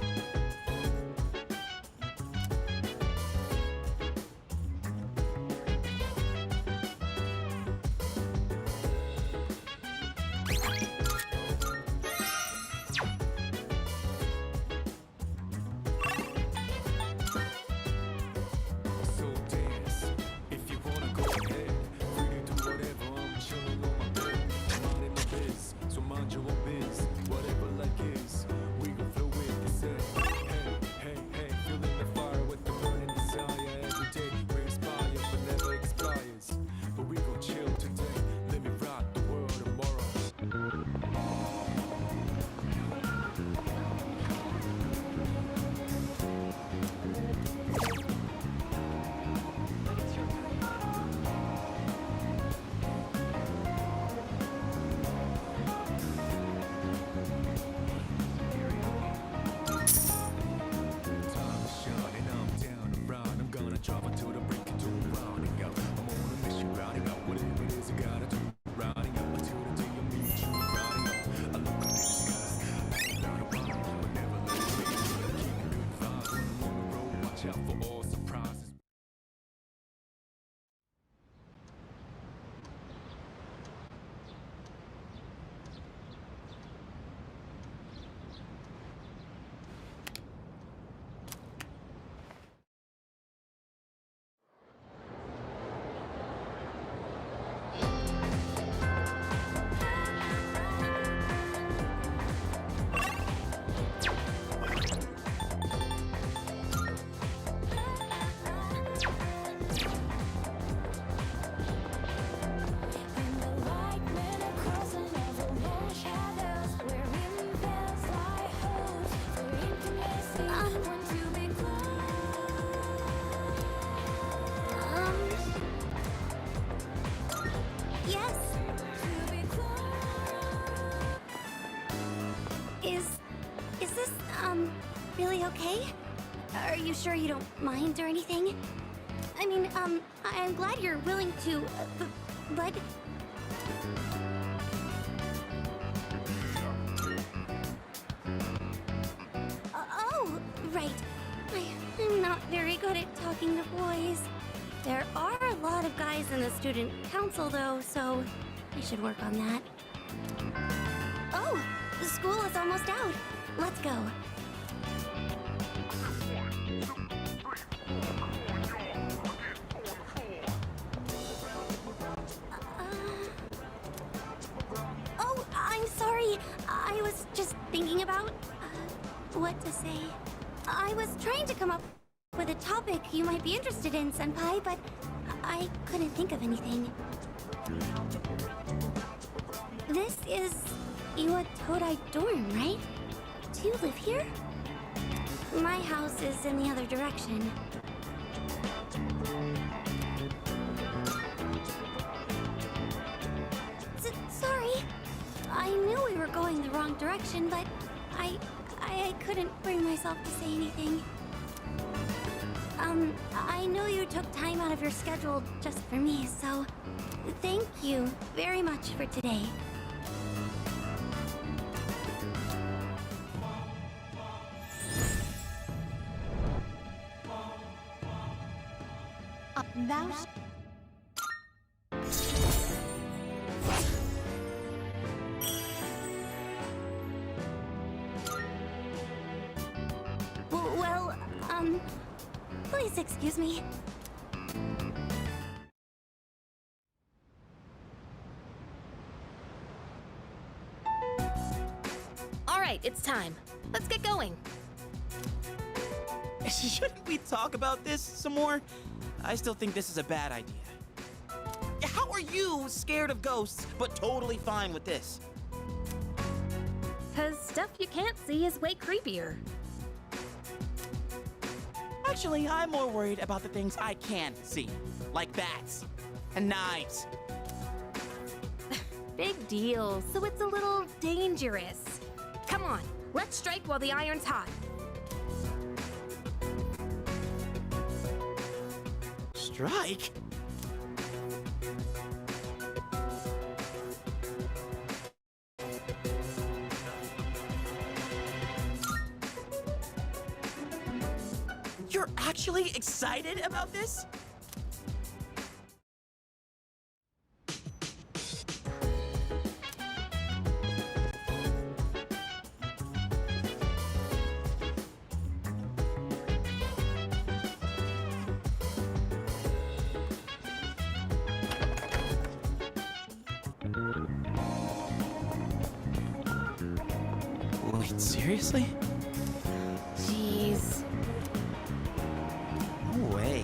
So dance. If you wanna go ahead, free to do whatever. I'm chilling on my bed. I'm not in my biz, so mind your own biz. Whatever like is, we gon' flow with the set. Hey, hey, hey, feeling the fire with the burning desire. Every day we inspire, but never expires. But we gon' chill today. Let me rock the world tomorrow. Time is shining, I'm down and round. I'm gonna drive until the break into rounding out. I'm on a mission, rounding out whatever it is I gotta do. Rounding out until the day I meet you. Rounding out, I look up in the skies. Round and round, but never let it be. Keeping good vibes when I'm on the road. Watch out for all surprises. Yes. Is this, really okay? Are you sure you don't mind or anything? I mean, I'm glad you're willing to, but... Oh, right. I'm not very good at talking to boys. There are a lot of guys in the student council, though, so I should work on that. Oh, the school is almost out. Let's go. Oh, I'm sorry. I was just thinking about what to say. I was trying to come up with a topic you might be interested in, Senpai, but I couldn't think of anything. This is Iwatodai dorm, right? Do you live here? My house is in the other direction. Sorry. I knew we were going the wrong direction, but I couldn't bring myself to say anything. I know you took time out of your schedule just for me, so thank you very much for today. Up now. Well, please excuse me. All right, it's time. Let's get going. Shouldn't we talk about this some more? I still think this is a bad idea. How are you scared of ghosts, but totally fine with this? 'Cause stuff you can't see is way creepier. Actually, I'm more worried about the things I can see, like bats and knives. big deal, so it's a little dangerous. Come on, let's strike while the iron's hot. Strike? You're actually excited about this? Wait, seriously? Jeez. No way.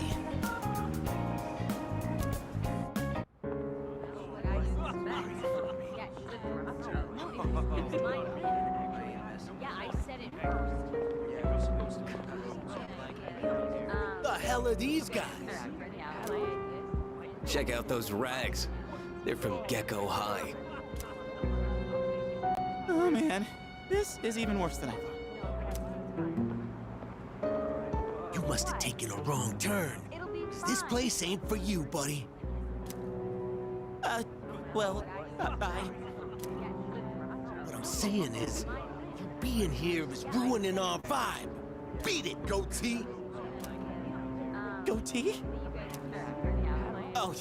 The hell are these guys? Check out those rags. They're from Gecko High. Oh man, this is even worse than I thought. You must have taken a wrong turn. This place ain't for you, buddy. Well, bye. What I'm saying is, you being here is ruining our vibe. Beat it, goatee. Goatee? Oh,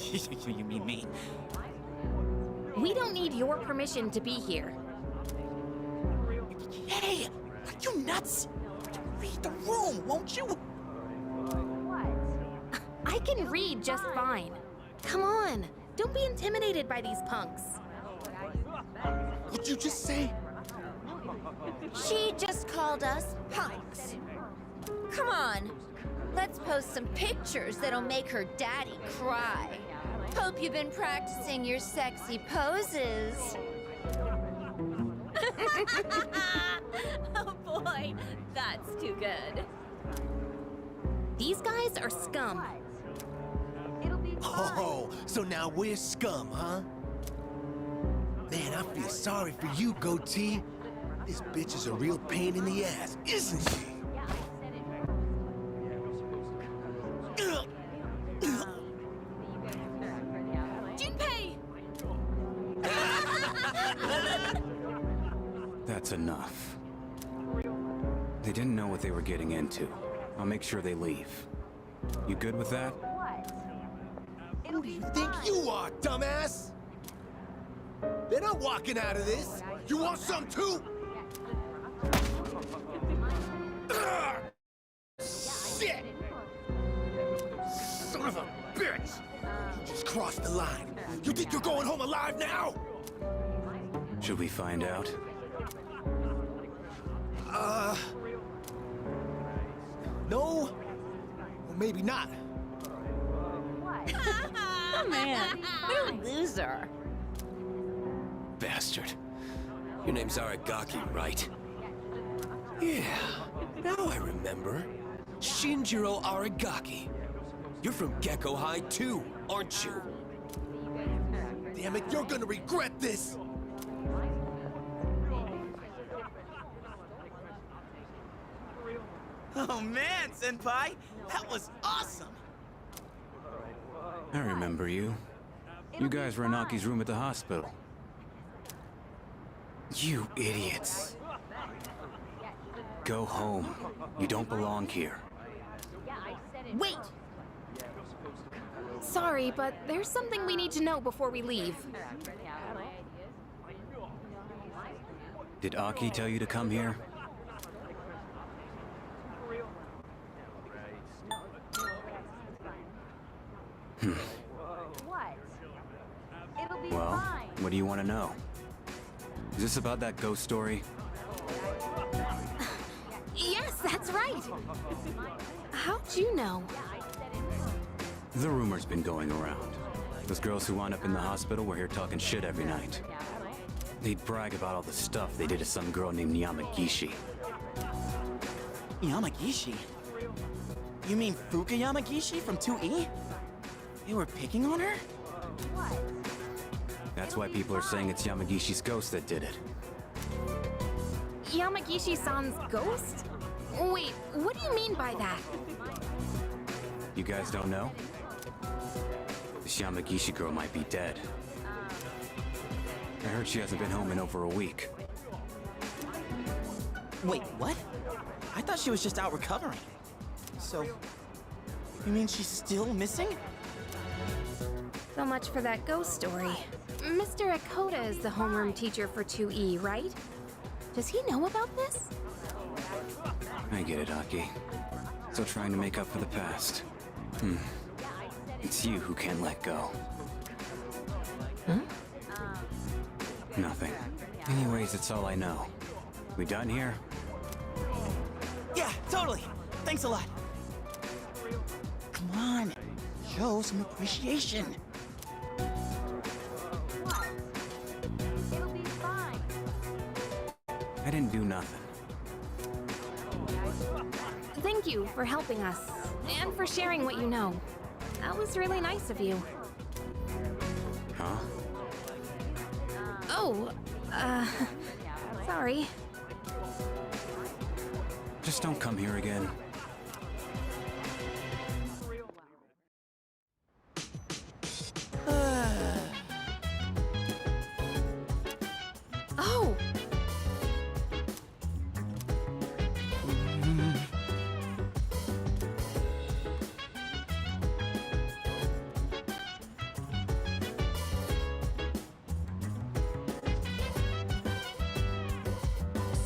you mean me. We don't need your permission to be here. Hey, are you nuts? Read the room, won't you? I can read just fine. Come on, don't be intimidated by these punks. What'd you just say? She just called us punks. Come on, let's post some pictures that'll make her daddy cry. Hope you've been practicing your sexy poses. Oh boy, that's too good. These guys are scum. Oh, so now we're scum, huh? Man, I feel sorry for you, goatee. This bitch is a real pain in the ass, isn't she? Junpei! That's enough. They didn't know what they were getting into. I'll make sure they leave. You good with that? Who do you think you are, dumbass? They're not walking out of this. You want some too? Ugh! Shit! Son of a bitch! You just crossed the line. You think you're going home alive now? Should we find out? No? Or maybe not. Oh man, what a loser. Bastard. Your name's Aragaki, right? Yeah, now I remember. Shinjiro Aragaki. You're from Gecko High too, aren't you? Damn it, you're gonna regret this! Oh man, Senpai, that was awesome! I remember you. You guys were in Aki's room at the hospital. You idiots. Go home. You don't belong here. Wait! Sorry, but there's something we need to know before we leave. Did Aki tell you to come here? Well, what do you want to know? Is this about that ghost story? Yes, that's right! How'd you know? The rumor's been going around. Those girls who wound up in the hospital were here talking shit every night. They'd brag about all the stuff they did to some girl named Yamagishi. Yamagishi? You mean Fuka Yamagishi from 2E? They were picking on her? That's why people are saying it's Yamagishi's ghost that did it. Yamagishi-san's ghost? Wait, what do you mean by that? You guys don't know? This Yamagishi girl might be dead. I heard she hasn't been home in over a week. Wait, what? I thought she was just out recovering. So, you mean she's still missing? So much for that ghost story. Mr. Akota is the homeroom teacher for 2E, right? Does he know about this? I get it, Aki. Still trying to make up for the past. It's you who can't let go. Huh? Nothing. Anyways, it's all I know. We done here? Yeah, totally. Thanks a lot. Come on, show some appreciation. I didn't do nothing. Thank you for helping us, and for sharing what you know. That was really nice of you. Huh? Oh, sorry. Just don't come here again. Oh!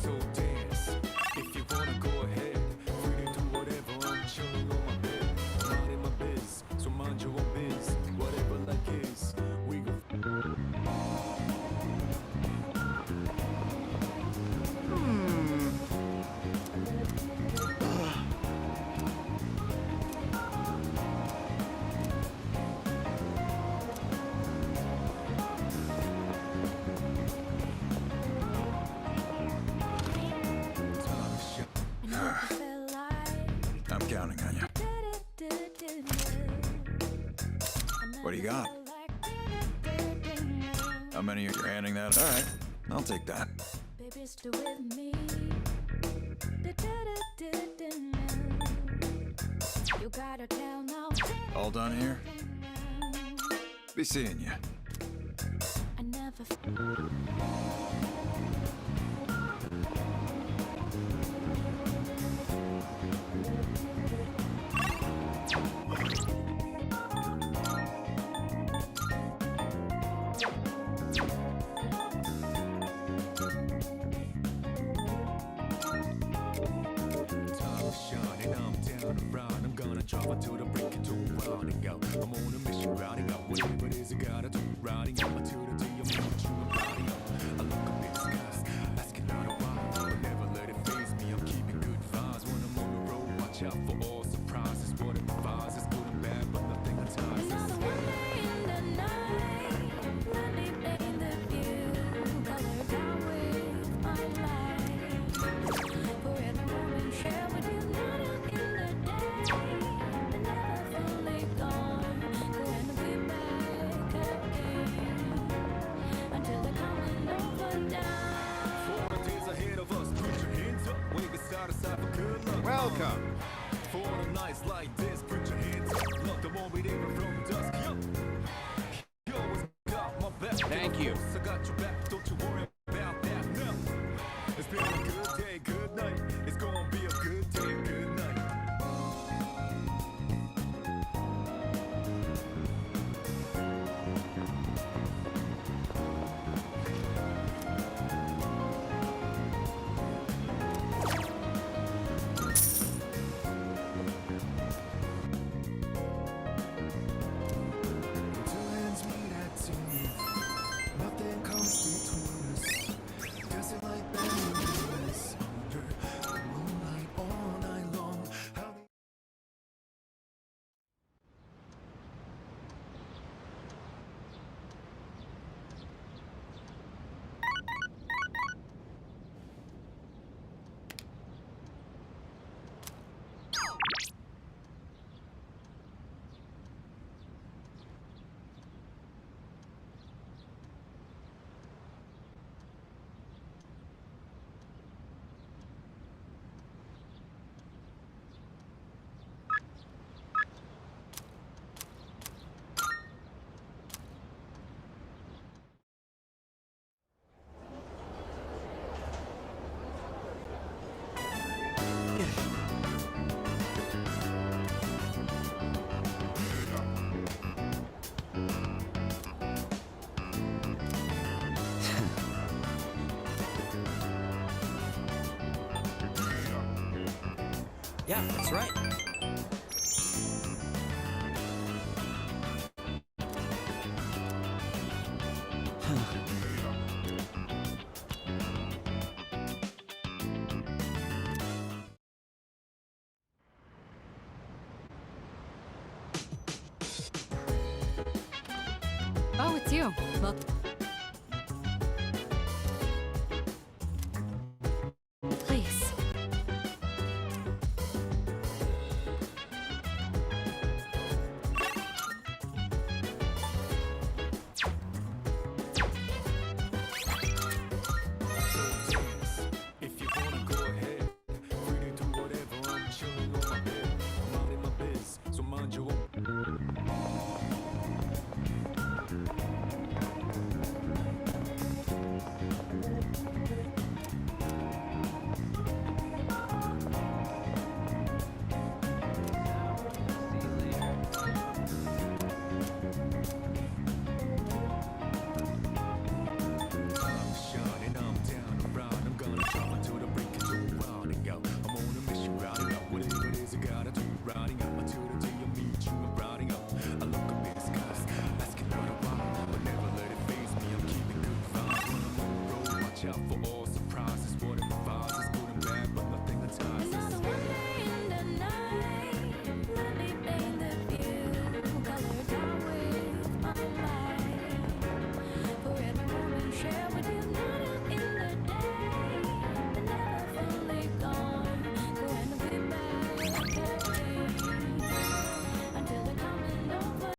So dance. If you wanna go ahead, free to do whatever. I'm chilling on my bed, minding my biz. So mind your own biz, whatever like is. We go. I'm counting on you. What do you got? How many are you handing that? All right, I'll take that. All done here? Be seeing you. Shining, I'm down and round. I'm gonna drop it to the break it to round and go. I'm on a mission, riding up. Whatever it is, I gotta do. Riding up to the D, I'm what you are riding up. I look up in the skies, asking out a while. Never let it faze me. I'm keeping good vibes when I'm on the road. Watch out for all surprises. What it provides is good and bad, but nothing entices. Welcome. For the nights like this, put your hands up. Look, the moment even from dusk. You always got my back. Thank you. I got your back. Don't you worry about that. No. It's been a good day, good night. It's gonna be a good day, good night. Nothing comes between us. Dancing like balloons. Yeah, that's right. Oh, it's you. Well,